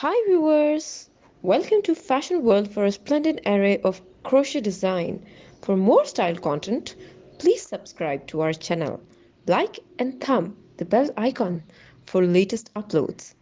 Hi viewers! Welcome to Fashion World for a splendid array of crochet design. For more style content, please subscribe to our channel. Like and thumb the bell icon for latest uploads.